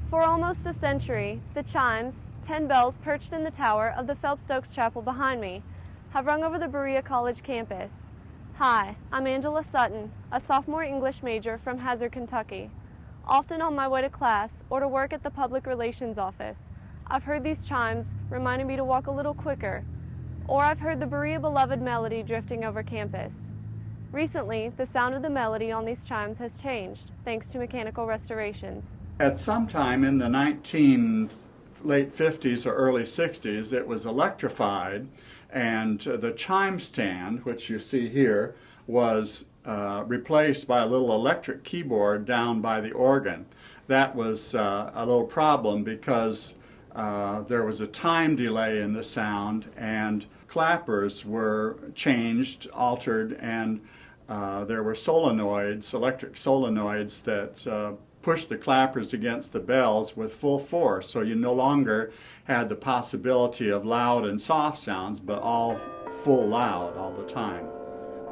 For almost a century, the chimes, 10 bells perched in the tower of the Phelps Stokes chapel behind me, have rung over the Berea College campus. Hi, I'm Angela Sutton, a sophomore English major from Hazard, Kentucky. Often on my way to class or to work at the public relations office, I've heard these chimes reminding me to walk a little quicker, or I've heard the Berea beloved melody drifting over campus. Recently, the sound of the melody on these chimes has changed, thanks to mechanical restorations. At some time in the late 50s or early 60s, it was electrified, and the chime stand, which you see here, was replaced by a little electric keyboard down by the organ. That was a little problem because there was a time delay in the sound, and clappers were changed, altered, and there were solenoids, electric solenoids that pushed the clappers against the bells with full force, so you no longer had the possibility of loud and soft sounds, but all full loud all the time.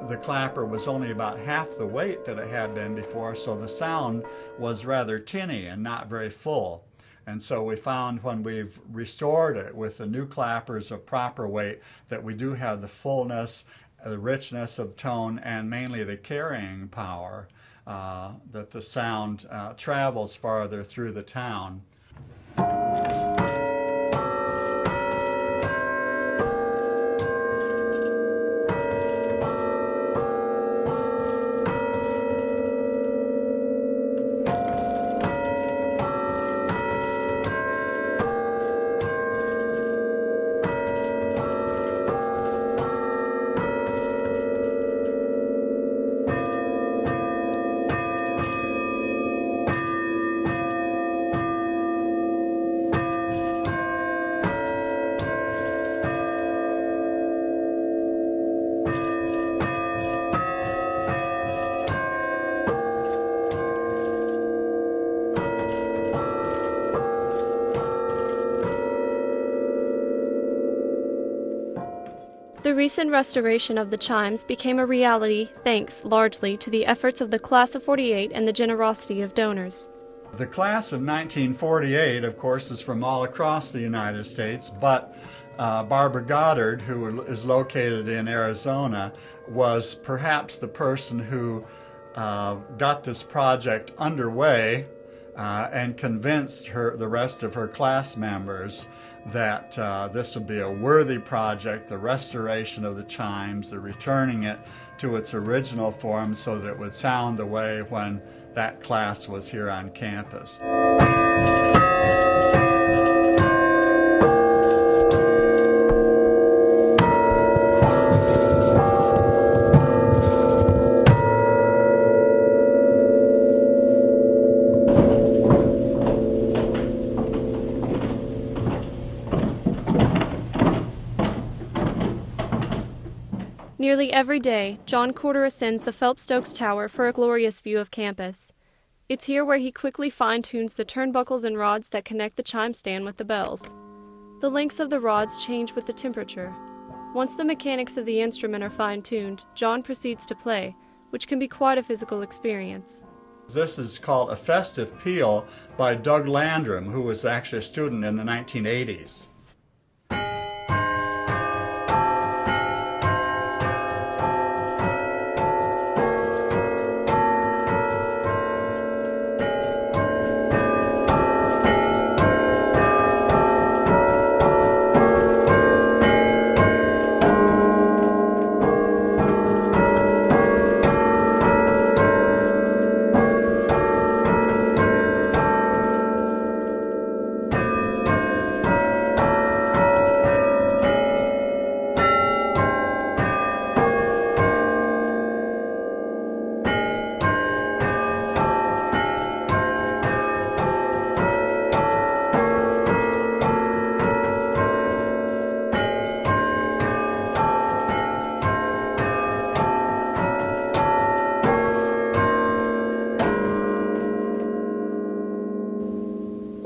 The clapper was only about half the weight that it had been before, so the sound was rather tinny and not very full. And so we found when we've restored it with the new clappers of proper weight that we do have the fullness, the richness of tone, and mainly the carrying power, that the sound travels farther through the town. The recent restoration of the chimes became a reality thanks largely to the efforts of the Class of '48 and the generosity of donors. The Class of 1948, of course, is from all across the United States, but Barbara Goddard, who is located in Arizona, was perhaps the person who got this project underway and convinced the rest of her class members that this would be a worthy project, the restoration of the chimes, the returning it to its original form so that it would sound the way when that class was here on campus. Nearly every day, John Corder ascends the Phelps Stokes Tower for a glorious view of campus. It's here where he quickly fine-tunes the turnbuckles and rods that connect the chime stand with the bells. The lengths of the rods change with the temperature. Once the mechanics of the instrument are fine-tuned, John proceeds to play, which can be quite a physical experience. This is called A Festive Peal by Doug Landrum, who was actually a student in the 1980s.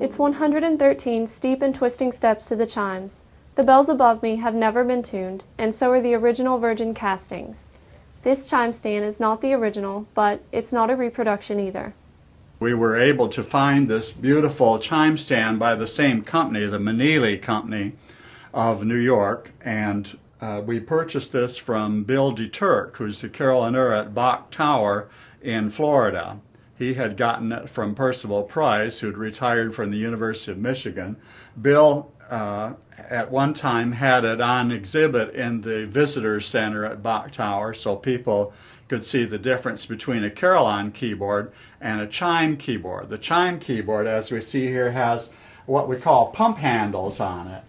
It's 113 steep and twisting steps to the chimes. The bells above me have never been tuned, and so are the original virgin castings. This chime stand is not the original, but it's not a reproduction either. We were able to find this beautiful chime stand by the same company, the Manili Company of New York, and we purchased this from Bill DeTurk, who's the carillonneur at Bach Tower in Florida. He had gotten it from Percival Price, who'd retired from the University of Michigan. Bill at one time had it on exhibit in the Visitors Center at Bach Tower, so people could see the difference between a carillon keyboard and a chime keyboard. The chime keyboard, as we see here, has what we call pump handles on it.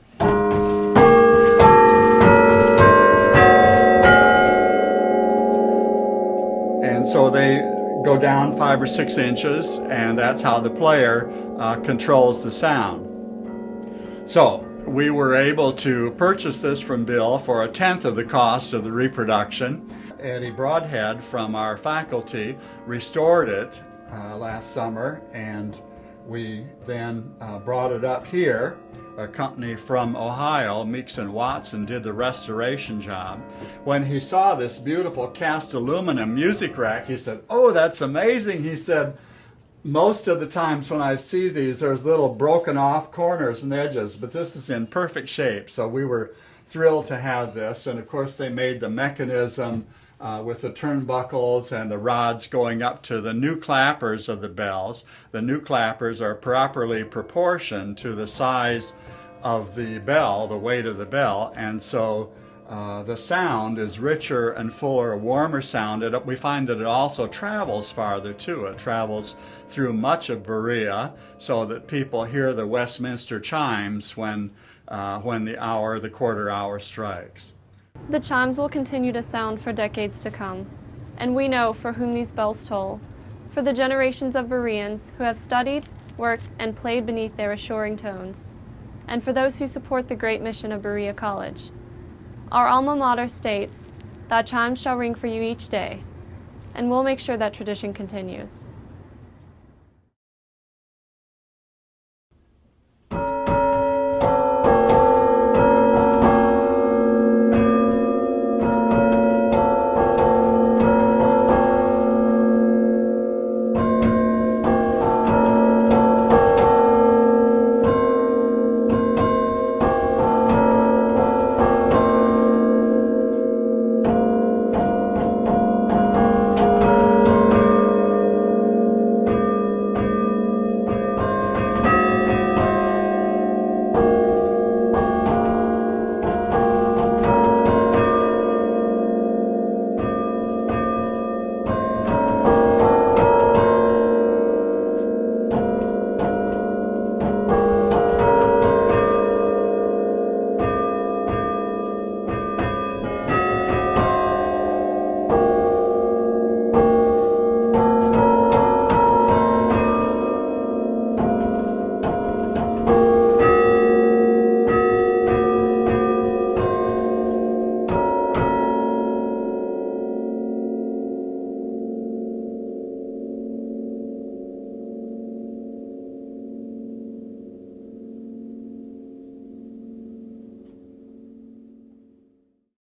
And so they go down 5 or 6 inches, and that's how the player controls the sound. So we were able to purchase this from Bill for 1/10 of the cost of the reproduction. Eddie Broadhead from our faculty restored it last summer, and we then brought it up here. A company from Ohio, Meeks and Watson, did the restoration job. When he saw this beautiful cast aluminum music rack, he said, "Oh, that's amazing." He said, "Most of the times when I see these, there's little broken off corners and edges, but this is in perfect shape." So we were thrilled to have this, and of course they made the mechanism with the turnbuckles and the rods going up to the new clappers of the bells. The new clappers are properly proportioned to the size of the bell, the weight of the bell, and so the sound is richer and fuller, warmer sound. We find that it also travels farther too. It travels through much of Berea so that people hear the Westminster chimes when the quarter hour strikes. The chimes will continue to sound for decades to come, and we know for whom these bells toll, for the generations of Bereans who have studied, worked, and played beneath their assuring tones, and for those who support the great mission of Berea College. Our alma mater states, "Thy chimes shall ring for you each day," and we'll make sure that tradition continues.